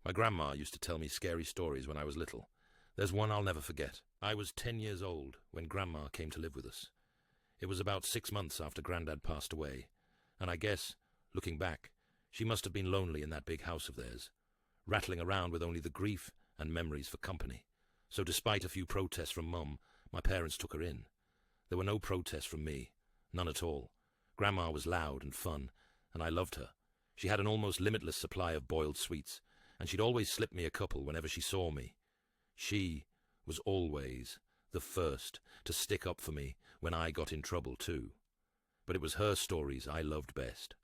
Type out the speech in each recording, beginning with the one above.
My grandma used to tell me scary stories when I was little. There's one I'll never forget. I was 10 years old when Grandma came to live with us. It was about 6 months after Grandad passed away, and I guess, looking back, she must have been lonely in that big house of theirs, rattling around with only the grief and memories for company. So despite a few protests from Mum, my parents took her in. There were no protests from me, none at all. Grandma was loud and fun, and I loved her. She had an almost limitless supply of boiled sweets, and she'd always slip me a couple whenever she saw me. She was always the first to stick up for me when I got in trouble too. But it was her stories I loved best.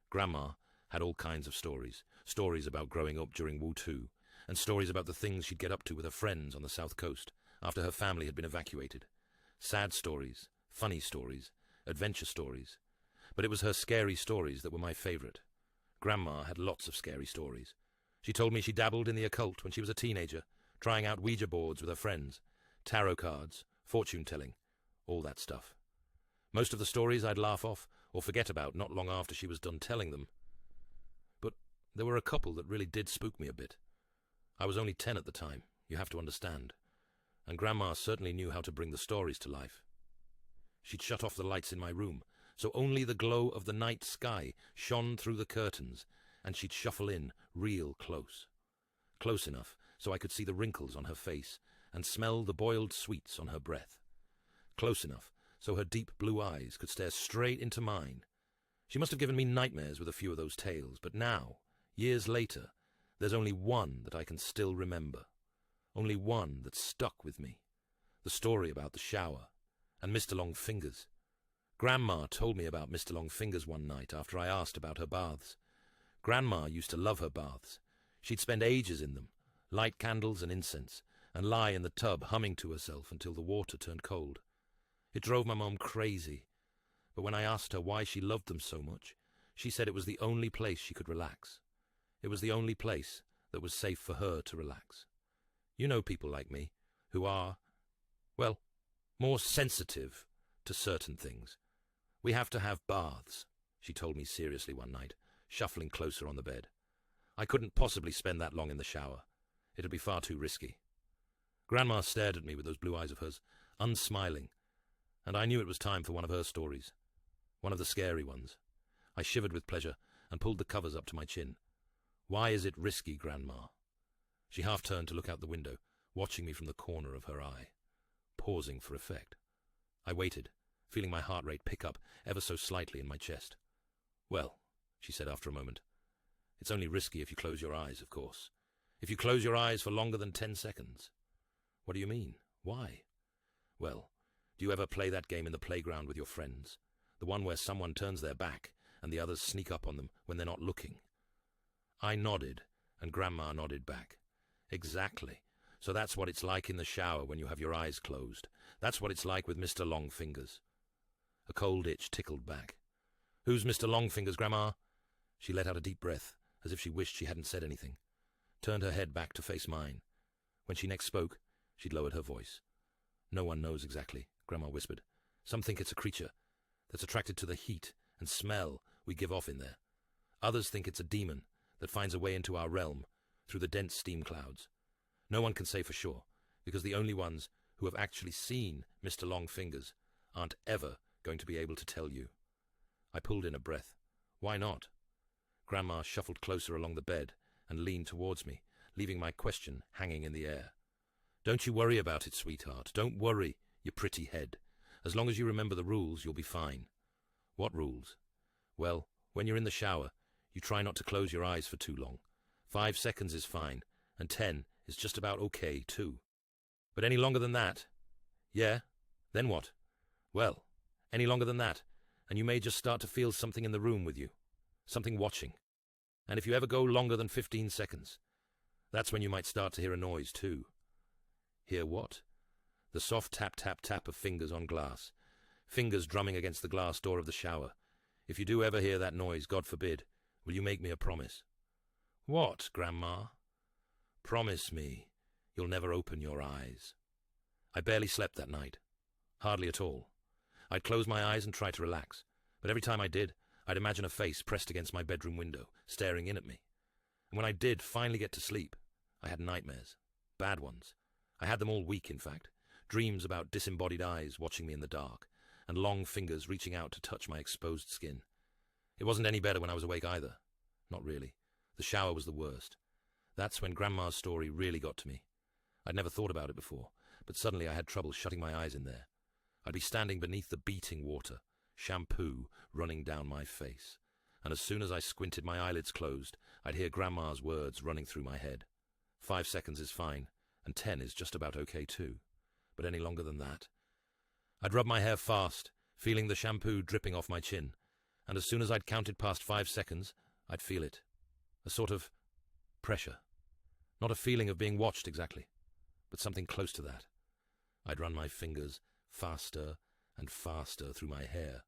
Grandma had all kinds of stories about growing up during Wu Tu, and stories about the things she'd get up to with her friends on the south coast after her family had been evacuated. Sad stories, funny stories, adventure stories. But it was her scary stories that were my favorite. Grandma had lots of scary stories. She told me she dabbled in the occult when she was a teenager, trying out Ouija boards with her friends, tarot cards, fortune-telling, all that stuff. Most of the stories I'd laugh off or forget about not long after she was done telling them. But there were a couple that really did spook me a bit. I was only 10 at the time, you have to understand, and Grandma certainly knew how to bring the stories to life. She'd shut off the lights in my room, so only the glow of the night sky shone through the curtains, and she'd shuffle in real close. Close enough so I could see the wrinkles on her face and smell the boiled sweets on her breath. Close enough so her deep blue eyes could stare straight into mine. She must have given me nightmares with a few of those tales, but now, years later, there's only one that I can still remember. Only one that stuck with me. The story about the shower and Mr. Longfingers. Grandma told me about Mr. Longfingers one night after I asked about her baths. Grandma used to love her baths. She'd spend ages in them, light candles and incense, and lie in the tub humming to herself until the water turned cold. It drove my mum crazy, but when I asked her why she loved them so much, she said it was the only place she could relax. It was the only place that was safe for her to relax. You know people like me, who are, well, more sensitive to certain things. We have to have baths, she told me seriously one night, shuffling closer on the bed. I couldn't possibly spend that long in the shower. It'd be far too risky. Grandma stared at me with those blue eyes of hers, unsmiling, and I knew it was time for one of her stories. One of the scary ones. I shivered with pleasure and pulled the covers up to my chin. Why is it risky, Grandma? She half turned to look out the window, watching me from the corner of her eye, pausing for effect. I waited, feeling my heart rate pick up ever so slightly in my chest. Well, she said after a moment, it's only risky if you close your eyes, of course. If you close your eyes for longer than 10 seconds. What do you mean? Why? Well, do you ever play that game in the playground with your friends? The one where someone turns their back and the others sneak up on them when they're not looking? I nodded, and Grandma nodded back. Exactly. So that's what it's like in the shower when you have your eyes closed. That's what it's like with Mr. Longfingers. A cold itch tickled back. Who's Mr. Longfingers, Grandma? She let out a deep breath, as if she wished she hadn't said anything. Turned her head back to face mine. When she next spoke, she'd lowered her voice. No one knows exactly, Grandma whispered. Some think it's a creature that's attracted to the heat and smell we give off in there. Others think it's a demon that finds a way into our realm through the dense steam clouds. No one can say for sure, because the only ones who have actually seen Mr. Longfingers aren't ever going to be able to tell you. I pulled in a breath. Why not? Grandma shuffled closer along the bed and leaned towards me, leaving my question hanging in the air. Don't you worry about it, sweetheart. Don't worry, you pretty head. As long as you remember the rules, you'll be fine. What rules? Well, when you're in the shower, you try not to close your eyes for too long. 5 seconds is fine, and 10 is just about okay, too. But any longer than that? Yeah? Then what? Well, any longer than that, and you may just start to feel something in the room with you. Something watching. And if you ever go longer than 15 seconds, that's when you might start to hear a noise, too. Hear what? The soft tap-tap-tap of fingers on glass. Fingers drumming against the glass door of the shower. If you do ever hear that noise, God forbid, will you make me a promise? What, Grandma? Promise me you'll never open your eyes. I barely slept that night. Hardly at all. I'd close my eyes and try to relax, but every time I did, I'd imagine a face pressed against my bedroom window, staring in at me. And when I did finally get to sleep, I had nightmares. Bad ones. I had them all week, in fact. Dreams about disembodied eyes watching me in the dark, and long fingers reaching out to touch my exposed skin. It wasn't any better when I was awake either. Not really. The shower was the worst. That's when Grandma's story really got to me. I'd never thought about it before, but suddenly I had trouble shutting my eyes in there. I'd be standing beneath the beating water, shampoo running down my face, and as soon as I squinted my eyelids closed, I'd hear Grandma's words running through my head. 5 seconds is fine, and 10 is just about okay too. But any longer than that? I'd rub my hair fast, feeling the shampoo dripping off my chin, and as soon as I'd counted past 5 seconds, I'd feel it. A sort of pressure. Not a feeling of being watched exactly, but something close to that. I'd run my fingers faster and faster through my hair,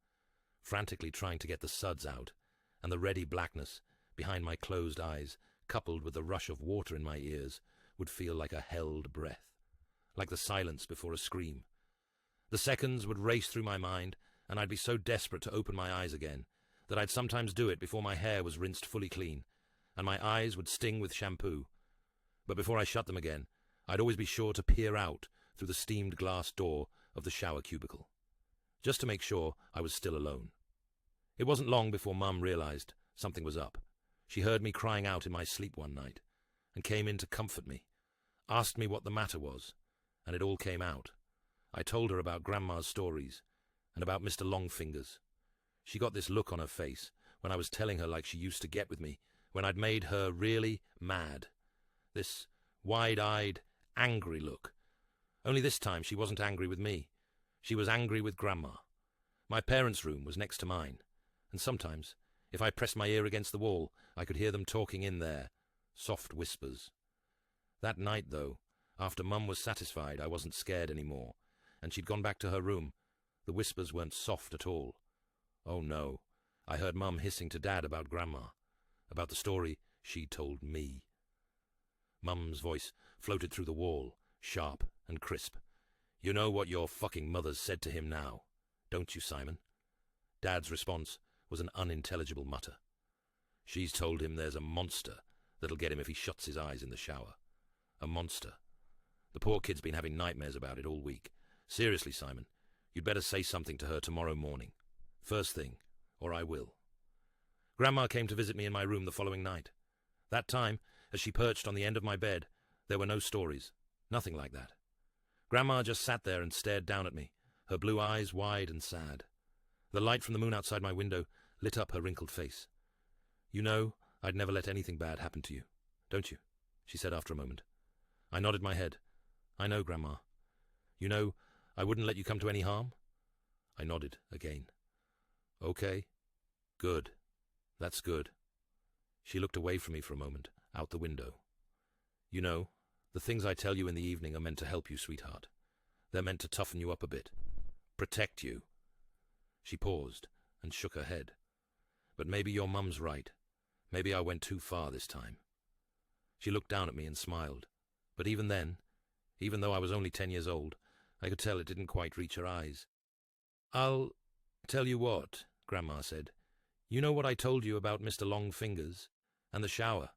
frantically trying to get the suds out, and the ready blackness behind my closed eyes, coupled with the rush of water in my ears, would feel like a held breath, like the silence before a scream. The seconds would race through my mind, and I'd be so desperate to open my eyes again that I'd sometimes do it before my hair was rinsed fully clean, and my eyes would sting with shampoo. But before I shut them again, I'd always be sure to peer out through the steamed glass door of the shower cubicle, just to make sure I was still alone. It wasn't long before Mum realized something was up. She heard me crying out in my sleep one night, and came in to comfort me, asked me what the matter was, and it all came out. I told her about Grandma's stories, and about Mr. Longfingers. She got this look on her face when I was telling her like she used to get with me, when I'd made her really mad. This wide-eyed, angry look. Only this time she wasn't angry with me. She was angry with Grandma. My parents' room was next to mine, and sometimes, if I pressed my ear against the wall, I could hear them talking in there, soft whispers. That night, though, after Mum was satisfied I wasn't scared anymore, and she'd gone back to her room, the whispers weren't soft at all. Oh no, I heard Mum hissing to Dad about Grandma, about the story she told me. Mum's voice floated through the wall, sharp and crisp. You know what your fucking mother's said to him now, don't you, Simon? Dad's response was an unintelligible mutter. She's told him there's a monster that'll get him if he shuts his eyes in the shower. A monster. The poor kid's been having nightmares about it all week. Seriously, Simon, you'd better say something to her tomorrow morning. First thing, or I will. Grandma came to visit me in my room the following night. That time, as she perched on the end of my bed, there were no stories. Nothing like that. Grandma just sat there and stared down at me, her blue eyes wide and sad. The light from the moon outside my window lit up her wrinkled face. You know, I'd never let anything bad happen to you, don't you? She said after a moment. I nodded my head. I know, Grandma. You know, I wouldn't let you come to any harm? I nodded again. Okay. Good. That's good. She looked away from me for a moment, out the window. You know, the things I tell you in the evening are meant to help you, sweetheart. They're meant to toughen you up a bit. Protect you. She paused and shook her head. But maybe your mum's right. Maybe I went too far this time. She looked down at me and smiled. But even then, even though I was only 10 years old, I could tell it didn't quite reach her eyes. I'll tell you what, Grandma said. You know what I told you about Mr. Longfingers? And the shower?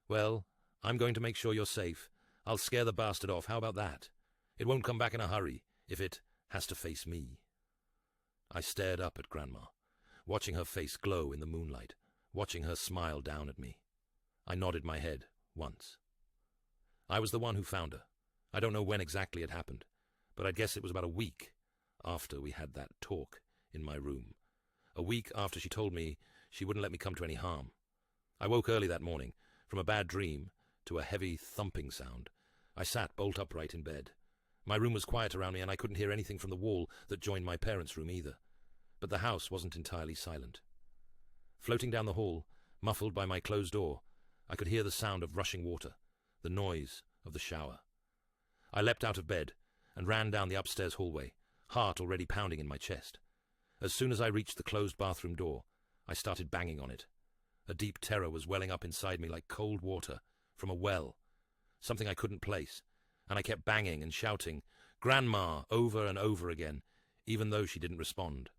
Well, I'm going to make sure you're safe. I'll scare the bastard off. How about that? It won't come back in a hurry, if it has to face me. I stared up at Grandma, watching her face glow in the moonlight, watching her smile down at me. I nodded my head once. I was the one who found her. I don't know when exactly it happened, but I'd guess it was about a week after we had that talk in my room. A week after she told me she wouldn't let me come to any harm. I woke early that morning, from a bad dream to a heavy thumping sound. I sat bolt upright in bed. My room was quiet around me, and I couldn't hear anything from the wall that joined my parents' room either. But the house wasn't entirely silent. Floating down the hall, muffled by my closed door, I could hear the sound of rushing water, the noise of the shower. I leapt out of bed and ran down the upstairs hallway, heart already pounding in my chest. As soon as I reached the closed bathroom door, I started banging on it. A deep terror was welling up inside me like cold water from a well, something I couldn't place, and I kept banging and shouting, "Grandma," over and over again, even though she didn't respond.